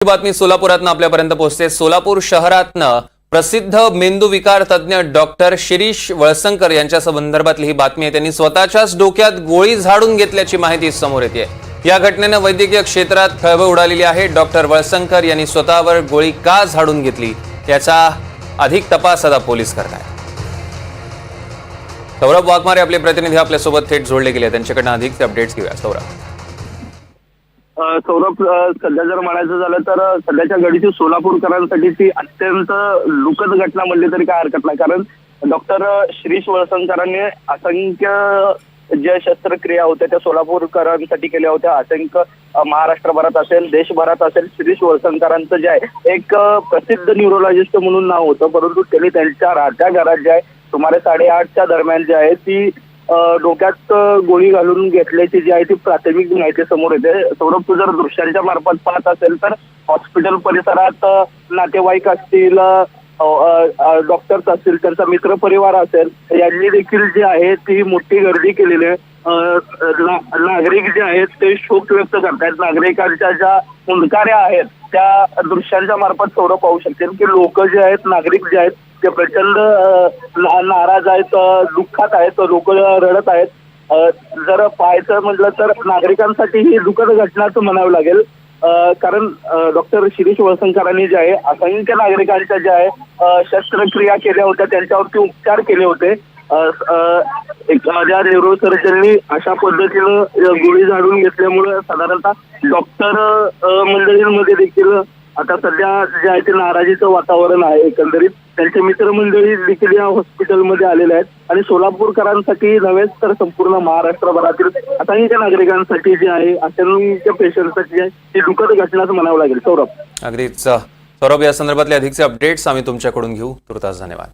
बातमी सोलापुरातनं आपल्यापर्यंत पोहोचते। सोलापूर शहरातनं प्रसिद्ध मेंदूविकार तज्ञ डॉक्टर शिरीष वळसंकर यांच्या संदर्भातली ही बातमी आहे। त्यांनी स्वतःच्याच डोक्यात गोळी झाडून घेतल्याची माहिती समोर येते। या घटनेनं वैद्यकीय क्षेत्रात खळबळ उडालेली आहे। डॉक्टर वळसंकर यांनी स्वतःवर गोळी का झाडून घेतली याचा अधिक तपास आता पोलीस करत आहेत। सौरभ वाघमारे आपले प्रतिनिधी आपल्यासोबत थेट जोडले गेले, त्यांच्याकडनं अधिकचे अपडेट्स घेऊया। सौरभ, सध्या जर म्हणायचं झालं तर सध्याच्या घडीची सोलापूरकरांसाठी ती अत्यंत दुःखद घटना म्हणली तरी काय हरकत नाही। कारण डॉक्टर शिरीष वळसंकरांनी असंख्य ज्या शस्त्रक्रिया होत्या त्या सोलापूरकरांसाठी केल्या होत्या। असंख्य महाराष्ट्रभरात असेल, देशभरात असेल, शिरीष वळसंकरांचं जे आहे एक प्रसिद्ध न्यूरोलॉजिस्ट म्हणून नाव होतं। परंतु त्यांनी त्यांच्या राहत्या घरात जे आहे सुमारे 8:30च्या दरम्यान जे आहे ती डोक्यात गोळी घालून घेतल्याची जी आहे ती प्राथमिक माहिती समोर येते। सौरभ, तू जर दृश्यांच्या मार्फत पाहत असेल तर हॉस्पिटल परिसरात नातेवाईक असतील, डॉक्टर्स असतील, त्यांचा मित्र परिवार असेल, यांनी देखील जी आहे ती मोठी गर्दी केलेली आहे। नागरिक जे आहेत ते शोक व्यक्त करतायत। नागरिकांच्या ज्या हुंदकाऱ्या आहेत त्या दृश्यांच्या मार्फत सौरभ पाहू शकतील की लोक जे आहेत, नागरिक जे आहेत ते प्रचंड नाराज आहेत, दुःखात आहेत, लोक रडत आहेत। जर पाहायचं म्हटलं तर नागरिकांसाठी ही दुःखद घटनाच म्हणावं लागेल। कारण डॉक्टर शिरीष वळसंकरांनी जे आहे असंख्य नागरिकांच्या ज्या आहे शस्त्रक्रिया केल्या होत्या, त्यांच्यावरती उपचार केले होते। एखाद्या न्यूरोसर्जननी अशा पद्धतीनं गोळी झाडून घेतल्यामुळे साधारणतः डॉक्टर मंडळींमध्ये देखील आता सध्या जे आहे ते नाराजीचं वातावरण आहे। एकंदरीत त्यांचे मित्रमंडळी देखील या हॉस्पिटलमध्ये आलेले आहेत आणि सोलापूरकरांसाठी नव्हेच तर संपूर्ण महाराष्ट्रभरातील असंख्य नागरिकांसाठी जे आहे, असंख्य पेशंटसाठी ही दुःखद घटनाच म्हणावं लागेल। सौरभ, अगदीच सौरभ, या संदर्भातले अधिकचे अपडेट्स आम्ही तुमच्याकडून घेऊ। तुर्तास धन्यवाद।